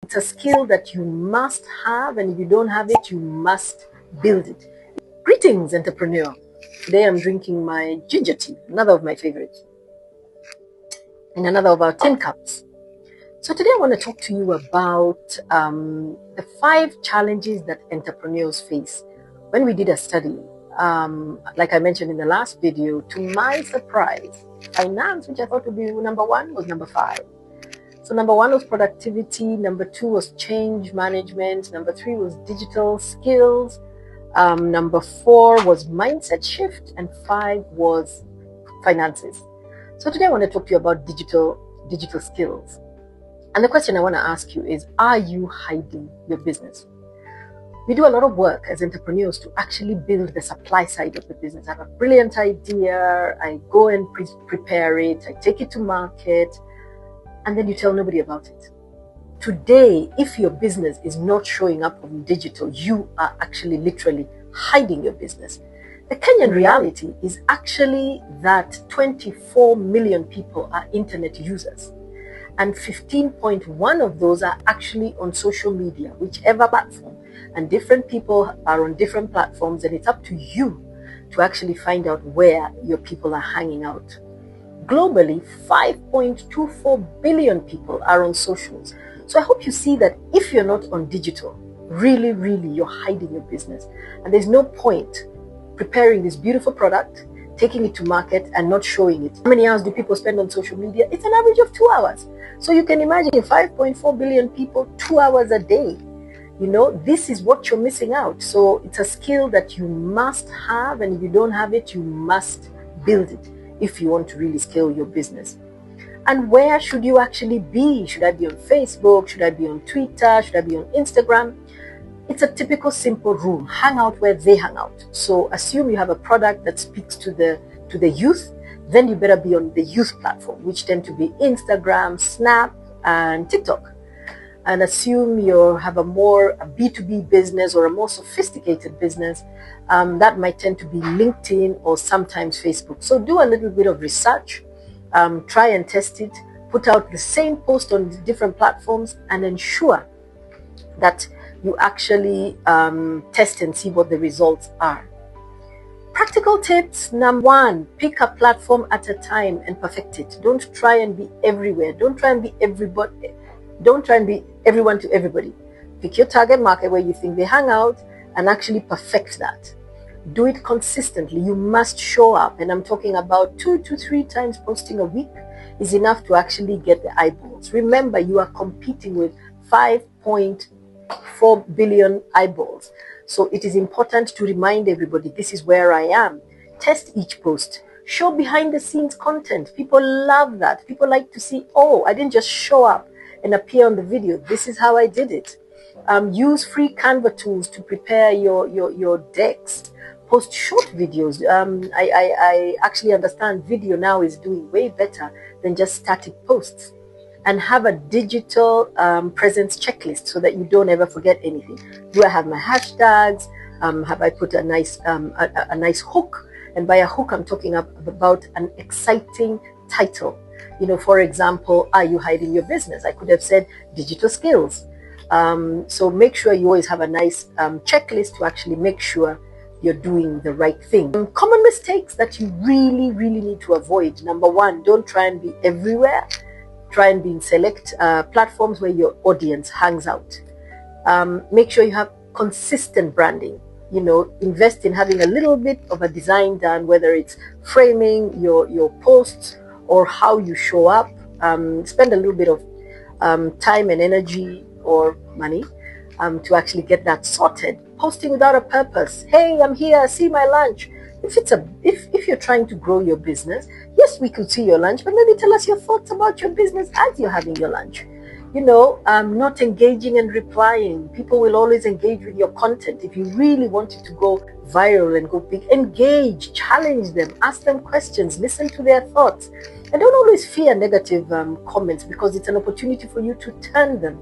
it's a skill that you must have, and if you don't have it, you must build it. Greetings, entrepreneur. Today I'm drinking my ginger tea, another of my favorites, in another of our tin cups. So today I want to talk to you about the 5 challenges that entrepreneurs face. When we did a study, like I mentioned in the last video, to my surprise, finance, which I thought would be number 1, was number 5. So number 1 was productivity, number 2 was change management, number 3 was digital skills, number 4 was mindset shift, and 5 was finances. So today I want to talk to you about digital skills. And the question I want to ask you is, are you hiding your business? We do a lot of work as entrepreneurs to actually build the supply side of the business. I have a brilliant idea, I go and prepare it, I take it to market, and then you tell nobody about it. Today, if your business is not showing up on digital, you are actually literally hiding your business. The Kenyan reality is actually that 24 million people are internet users, and 15.1 of those are actually on social media, whichever platform. And different people are on different platforms, and it's up to you to actually find out where your people are hanging out. Globally, 5.24 billion people are on socials. So I hope you see that if you're not on digital, really, you're hiding your business. And there's no point preparing this beautiful product, taking it to market, and not showing it. How many hours do people spend on social media? It's an average of 2 hours. So you can imagine 5.4 billion people, 2 hours a day. This is what you're missing out. So it's a skill that you must have, and if you don't have it, you must build it if you want to really scale your business. And where should you actually be? Should I be on Facebook? Should I be on Twitter? Should I be on Instagram? It's a typical simple rule. Hang out where they hang out. So assume you have a product that speaks to the youth, then you better be on the youth platform, which tend to be Instagram, Snap, and TikTok. And assume you have a B2B business or a more sophisticated business, that might tend to be LinkedIn or sometimes Facebook. So do a little bit of research, try and test it, put out the same post on different platforms, and ensure that you actually test and see what the results are. Practical tips. Number 1, pick a platform at a time and perfect it. Don't try and be everywhere. Don't try and be everybody. Don't try and be everyone to everybody. Pick your target market where you think they hang out and actually perfect that. Do it consistently. You must show up. And I'm talking about 2 to 3 times posting a week is enough to actually get the eyeballs. Remember, you are competing with 5.4 billion eyeballs. So it is important to remind everybody, this is where I am. Test each post. Show behind the scenes content. People love that. People like to see, oh, I didn't just show up and appear on the video. This is how I did it. Use free Canva tools to prepare your decks. Post short videos. I actually understand video now is doing way better than just static posts. And have a digital presence checklist so that you don't ever forget anything. Do I have my hashtags? Have I put a nice hook? And by a hook, I'm talking about an exciting title. For example, are you hiding your business? I could have said digital skills. So make sure you always have a nice checklist to actually make sure you're doing the right thing. Common mistakes that you really need to avoid. Number 1, don't try and be everywhere. Try and be in select platforms where your audience hangs out. Make sure you have consistent branding. Invest in having a little bit of a design done, whether it's framing your posts or how you show up. Spend a little bit of time and energy or money to actually get that sorted. Posting without a purpose. Hey, I'm here, see my lunch. If you're trying to grow your business, yes, we could see your lunch, but maybe tell us your thoughts about your business as you're having your lunch. Not engaging and replying. People will always engage with your content. If you really want it to go viral and go big, engage, challenge them, ask them questions, listen to their thoughts. And don't always fear negative comments, because it's an opportunity for you to turn them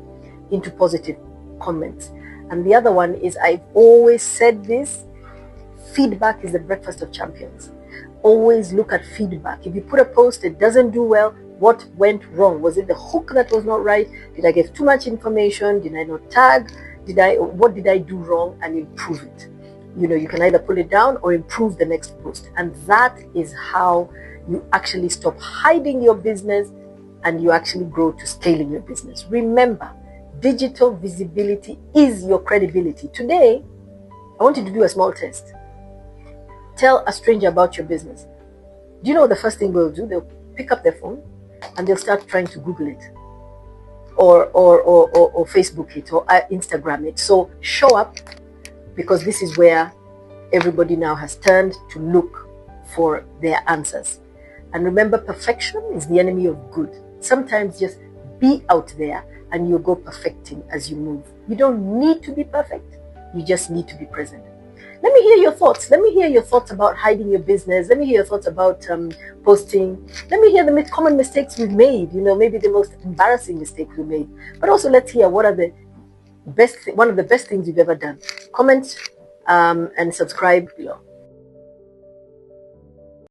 into positive comments. And the other one is, I've always said this, feedback is the breakfast of champions. Always look at feedback. If you put a post, it doesn't do well, What went wrong? Was it the hook that was not right? Did I give too much information? Did I not tag? What did I do wrong? And improve it. You can either pull it down or improve the next post. And that is how you actually stop hiding your business and you actually grow to scaling your business. Remember, digital visibility is your credibility. Today, I want you to do a small test. Tell a stranger about your business. Do you know what the first thing they'll do? They'll pick up their phone and they'll start trying to Google it or Facebook it or Instagram it. So show up, because this is where everybody now has turned to look for their answers. And remember, perfection is the enemy of good. Sometimes just be out there and you'll go perfecting as you move. You don't need to be perfect. You just need to be present. Let me hear your thoughts. Let me hear your thoughts about hiding your business. Let me hear your thoughts about posting. Let me hear the common mistakes we've made. Maybe the most embarrassing mistake we made. But also let's hear what are the one of the best things you've ever done. Comment and subscribe below.